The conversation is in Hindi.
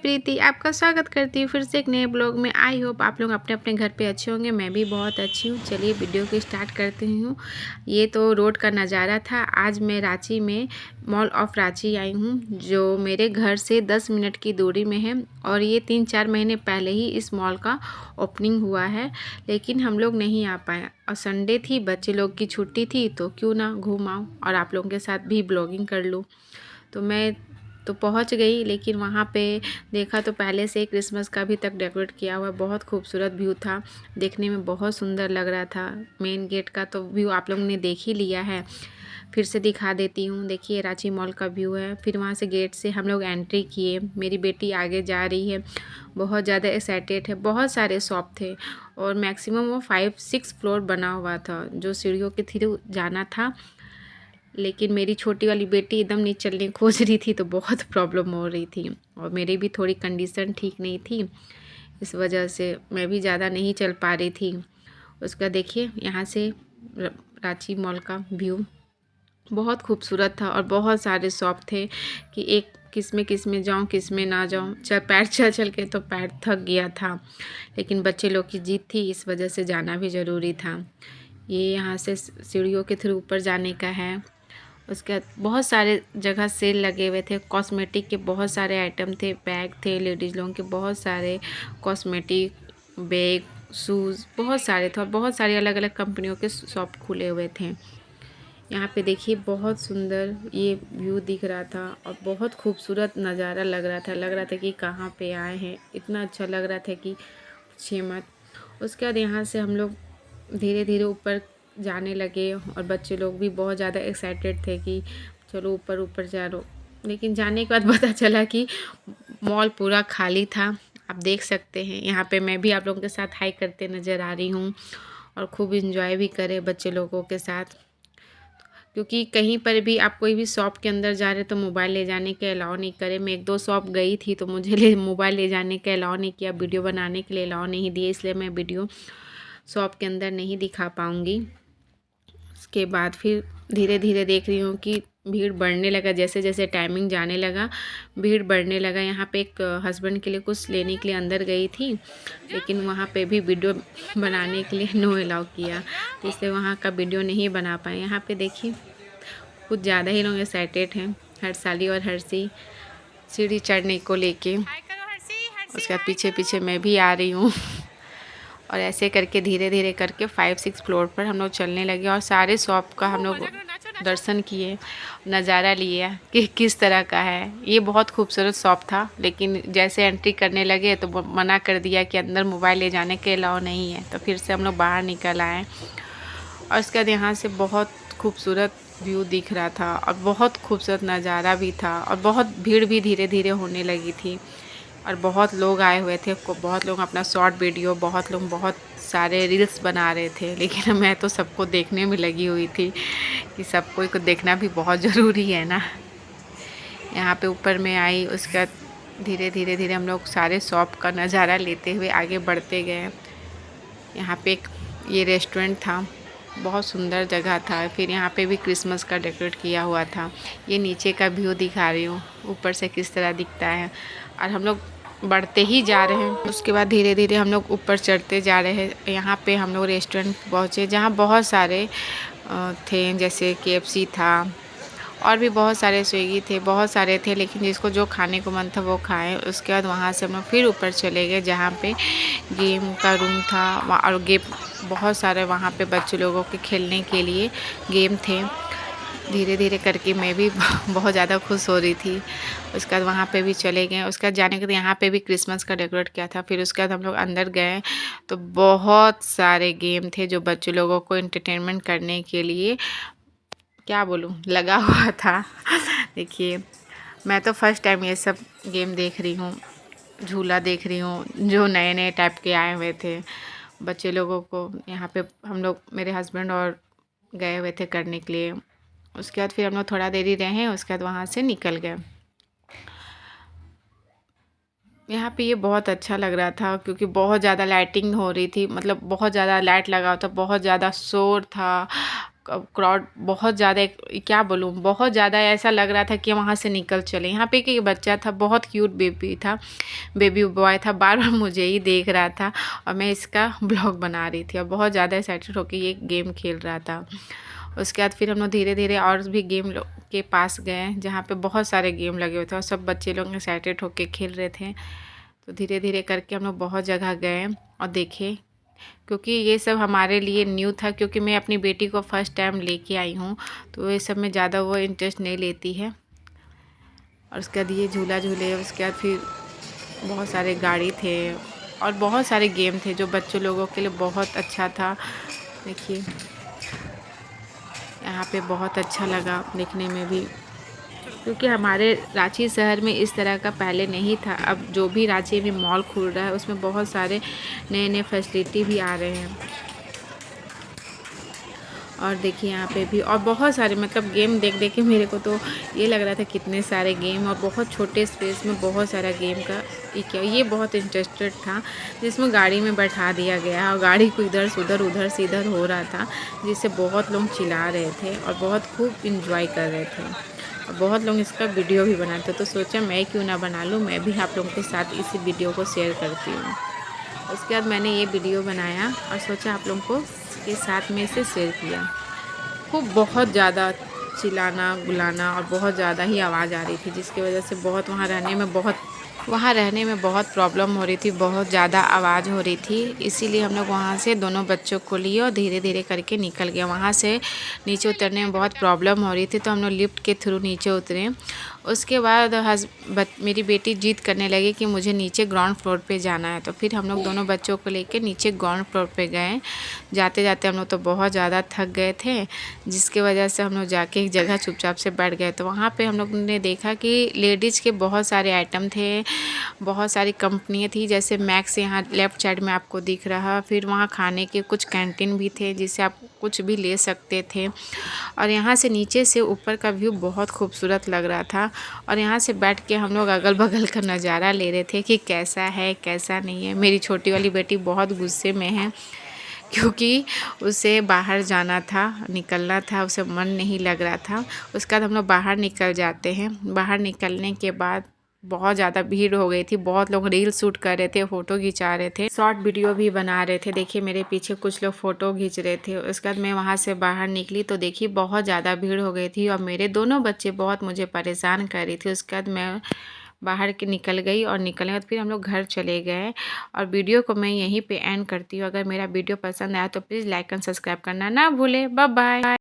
प्रीति, आपका स्वागत करती हूँ फिर से एक नए ब्लॉग में। आई होप आप लोग अपने अपने घर पे अच्छे होंगे। मैं भी बहुत अच्छी हूँ। चलिए वीडियो को स्टार्ट करती हूँ। ये तो रोड का नज़ारा था। आज मैं रांची में मॉल ऑफ रांची आई हूँ, जो मेरे घर से 10 मिनट की दूरी में है। और ये 3-4 महीने पहले ही इस मॉल का ओपनिंग हुआ है, लेकिन हम लोग नहीं आ पाए। और संडे थी, बच्चे लोग की छुट्टी थी, तो क्यों ना घूम आऊँ और आप लोगों के साथ भी ब्लॉगिंग कर लूँ। तो मैं तो पहुंच गई, लेकिन वहाँ पे देखा तो पहले से क्रिसमस का भी तक डेकोरेट किया हुआ। बहुत खूबसूरत व्यू था, देखने में बहुत सुंदर लग रहा था। मेन गेट का तो व्यू आप लोगों ने देख ही लिया है, फिर से दिखा देती हूँ। देखिए रांची मॉल का व्यू है। फिर वहाँ से गेट से हम लोग एंट्री किए। मेरी बेटी आगे जा रही है, बहुत ज़्यादा एक्साइटेड है। बहुत सारे शॉप थे और मैक्सिमम वो 5-6 फ्लोर बना हुआ था, जो सीढ़ियों के थ्रू जाना था। लेकिन मेरी छोटी वाली बेटी एकदम नहीं चलने खोज रही थी, तो बहुत प्रॉब्लम हो रही थी। और मेरी भी थोड़ी कंडीशन ठीक नहीं थी, इस वजह से मैं भी ज़्यादा नहीं चल पा रही थी। उसका देखिए यहाँ से रांची मॉल का व्यू बहुत खूबसूरत था। और बहुत सारे शॉप थे कि एक किस में जाऊँ किस में ना जाऊँ। पैर चल के तो पैर थक गया था, लेकिन बच्चे लोग की जिद थी, इस वजह से जाना भी ज़रूरी था। ये यहाँ से सीढ़ियों के थ्रू ऊपर जाने का है। उसके बाद बहुत सारे जगह सेल लगे हुए थे। कॉस्मेटिक के बहुत सारे आइटम थे, बैग थे लेडीज़ लोगों के, बहुत सारे कॉस्मेटिक बैग शूज़ बहुत सारे थे। और बहुत सारी अलग अलग कंपनियों के शॉप खुले हुए थे। यहाँ पे देखिए बहुत सुंदर ये व्यू दिख रहा था और बहुत खूबसूरत नज़ारा लग रहा था कि कहाँ पे आए हैं। इतना अच्छा लग रहा था कि पूछिए मत। उसके बाद यहाँ से हम लोग धीरे धीरे ऊपर जाने लगे और बच्चे लोग भी बहुत ज़्यादा एक्साइटेड थे कि चलो ऊपर ऊपर जा लो। लेकिन जाने के बाद पता चला कि मॉल पूरा खाली था। आप देख सकते हैं यहाँ पे मैं भी आप लोगों के साथ हाई करते नज़र आ रही हूँ और खूब इंजॉय भी करे बच्चे लोगों के साथ। क्योंकि कहीं पर भी आप कोई भी शॉप के अंदर जा रहे तो मोबाइल ले जाने के अलाउ नहीं करे। मैं 1-2 शॉप गई थी तो मुझे मोबाइल ले जाने के अलाउ नहीं किया, वीडियो बनाने के लिए अलाउ नहीं दिए, इसलिए मैं वीडियो शॉप के अंदर नहीं दिखा पाऊँगी। उसके बाद फिर धीरे धीरे देख रही हूँ कि भीड़ बढ़ने लगा। जैसे जैसे टाइमिंग जाने लगा भीड़ बढ़ने लगा। यहाँ पे एक हस्बैंड के लिए कुछ लेने के लिए अंदर गई थी, लेकिन वहाँ पे भी वीडियो बनाने के लिए नो अलाउ किया, तो इसलिए वहाँ का वीडियो नहीं बना पाए। यहाँ पे देखिए कुछ ज़्यादा ही लोग एक्साइटेड हैं, हर्षाली और हर्षी सीढ़ी चढ़ने को लेके। उसके बाद पीछे पीछे मैं भी आ रही हूँ और ऐसे करके धीरे धीरे करके 5-6 फ्लोर पर हम लोग चलने लगे और सारे शॉप का हम लोग दर्शन किए, नज़ारा लिए कि किस तरह का है। ये बहुत खूबसूरत शॉप था, लेकिन जैसे एंट्री करने लगे तो मना कर दिया कि अंदर मोबाइल ले जाने के अलाउ नहीं है, तो फिर से हम लोग बाहर निकल आए। और उसके बाद यहाँ से बहुत खूबसूरत व्यू दिख रहा था और बहुत खूबसूरत नज़ारा भी था और बहुत भीड़ भी धीरे धीरे होने लगी थी और बहुत लोग आए हुए थे। बहुत लोग अपना शॉर्ट वीडियो, बहुत लोग बहुत सारे रील्स बना रहे थे। लेकिन मैं तो सबको देखने में लगी हुई थी कि सबको को देखना भी बहुत ज़रूरी है ना। यहाँ पे ऊपर में आई, उसके बाद धीरे धीरे हम लोग सारे शॉप का नज़ारा लेते हुए आगे बढ़ते गए। यहाँ पे एक ये रेस्टोरेंट था, बहुत सुंदर जगह था। फिर यहाँ पे भी क्रिसमस का डेकोरेट किया हुआ था। ये नीचे का व्यू दिखा रही हूँ ऊपर से किस तरह दिखता है। और हम लोग बढ़ते ही जा रहे हैं। उसके बाद धीरे धीरे हम लोग ऊपर चढ़ते जा रहे हैं। यहाँ पे हम लोग रेस्टोरेंट पहुँचे जहाँ बहुत सारे थे, जैसे KFC था और भी बहुत सारे स्विगी थे, बहुत सारे थे। लेकिन जिसको जो खाने को मन था वो खाए। उसके बाद वहाँ से हम लोग फिर ऊपर चले गए जहाँ पे गेम का रूम था और गेम बहुत सारे वहाँ पे बच्चे लोगों के खेलने के लिए गेम थे। धीरे धीरे करके मैं भी बहुत ज़्यादा खुश हो रही थी। उसके बाद वहाँ पे भी चले गए। उसके बाद जाने के बाद यहाँ पे भी क्रिसमस का डेकोरेट किया था। फिर उसके बाद हम लोग अंदर गए तो बहुत सारे गेम थे जो बच्चे लोगों को एंटरटेनमेंट करने के लिए, क्या बोलूँ, लगा हुआ था। देखिए मैं तो फर्स्ट टाइम ये सब गेम देख रही हूँ, झूला देख रही हूँ जो नए नए टाइप के आए हुए थे बच्चे लोगों को। यहाँ पे हम लोग, मेरे हस्बैंड और गए हुए थे करने के लिए। उसके बाद फिर हम लोग थोड़ा देर ही रहे, उसके बाद वहाँ से निकल गए। यहाँ पे ये बहुत अच्छा लग रहा था क्योंकि बहुत ज़्यादा लाइटिंग हो रही थी, मतलब बहुत ज़्यादा लाइट लगा था, बहुत ज़्यादा शोर था क्राउड बहुत ज़्यादा, क्या बोलूँ, बहुत ज़्यादा ऐसा लग रहा था कि वहाँ से निकल चले। यहाँ पे एक बच्चा था, बहुत क्यूट बेबी था, बेबी बॉय था, बार बार मुझे ही देख रहा था और मैं इसका ब्लॉग बना रही थी और बहुत ज़्यादा एक्साइटेड होकर ये गेम खेल रहा था। उसके बाद फिर हम लोग धीरे धीरे और भी गेम के पास गए जहाँ पे बहुत सारे गेम लगे हुए थे और सब बच्चे लोग एक्साइटेड होकर खेल रहे थे। तो धीरे धीरे करके हम लोग बहुत जगह गए और देखे, क्योंकि ये सब हमारे लिए न्यू था, क्योंकि मैं अपनी बेटी को फर्स्ट टाइम लेके आई हूँ, तो ये सब में ज़्यादा वो इंटरेस्ट नहीं लेती है। और उसके बाद ये झूला झूले, उसके बाद फिर बहुत सारे गाड़ी थे और बहुत सारे गेम थे जो बच्चों लोगों के लिए बहुत अच्छा था। देखिए यहाँ पे बहुत अच्छा लगा देखने में भी, क्योंकि हमारे रांची शहर में इस तरह का पहले नहीं था। अब जो भी रांची में मॉल खुल रहा है उसमें बहुत सारे नए नए फैसिलिटी भी आ रहे हैं। और देखिए यहाँ पे भी और बहुत सारे, मतलब गेम देख देख के मेरे को तो ये लग रहा था कितने सारे गेम, और बहुत छोटे स्पेस में बहुत सारा गेम का ये बहुत इंटरेस्टेड था, जिसमें गाड़ी में बैठा दिया गया और गाड़ी को इधर से उधर से इधर हो रहा था, जिससे बहुत लोग चिल्ला रहे थे और बहुत खूब इंजॉय कर रहे थे और बहुत लोग इसका वीडियो भी बनाते। तो सोचा मैं क्यों ना बना लूँ, मैं भी आप लोगों के साथ इसी वीडियो को शेयर करती हूँ। उसके बाद मैंने ये वीडियो बनाया और सोचा आप लोगों को के साथ में इसे शेयर किया। खूब बहुत ज़्यादा चिल्लाना गुलाना और बहुत ज़्यादा ही आवाज़ आ रही थी, जिसकी वजह से बहुत वहाँ रहने में बहुत प्रॉब्लम हो रही थी, बहुत ज़्यादा आवाज़ हो रही थी। इसीलिए हम लोग वहाँ से दोनों बच्चों को लिए और धीरे धीरे करके निकल गए। वहाँ से नीचे उतरने में बहुत प्रॉब्लम हो रही थी, तो हम लोग लिफ्ट के थ्रू नीचे उतरे। उसके बाद मेरी बेटी जिद करने लगी कि मुझे नीचे ग्राउंड फ्लोर पे जाना है, तो फिर हम लोग दोनों बच्चों को लेके नीचे ग्राउंड फ्लोर पे गए। जाते जाते हम लोग तो बहुत ज़्यादा थक गए थे, जिसकी वजह से हम लोग जाके एक जगह चुपचाप से बैठ गए। तो वहाँ पे हम लोग ने देखा कि लेडीज़ के बहुत सारे आइटम थे, बहुत सारी कंपनियाँ थी, जैसे मैक्स यहाँ लेफ़्ट साइड में आपको दिख रहा। फिर वहाँ खाने के कुछ कैंटीन भी थे जिससे आप कुछ भी ले सकते थे। और यहाँ से नीचे से ऊपर का व्यू बहुत खूबसूरत लग रहा था और यहाँ से बैठ के हम लोग अगल बगल का नज़ारा ले रहे थे कि कैसा है कैसा नहीं है। मेरी छोटी वाली बेटी बहुत गुस्से में है, क्योंकि उसे बाहर जाना था, निकलना था, उसे मन नहीं लग रहा था। उसके बाद हम लोग बाहर निकल जाते हैं। बाहर निकलने के बाद बहुत ज़्यादा भीड़ हो गई थी, बहुत लोग रील शूट कर रहे थे, फ़ोटो खिंचा रहे थे, शॉर्ट वीडियो भी बना रहे थे। देखिए मेरे पीछे कुछ लोग फ़ोटो खींच रहे थे। उसके बाद मैं वहाँ से बाहर निकली तो देखिए बहुत ज़्यादा भीड़ हो गई थी और मेरे दोनों बच्चे बहुत मुझे परेशान कर रही थी। उसके बाद मैं बाहर के निकल गई और निकलने के बाद फिर हम लोग घर चले गए। और वीडियो को मैं यहीं पे एंड करती हूँ। अगर मेरा वीडियो पसंद आया तो प्लीज़ लाइक एंड सब्सक्राइब करना ना भूलें। Bye bye.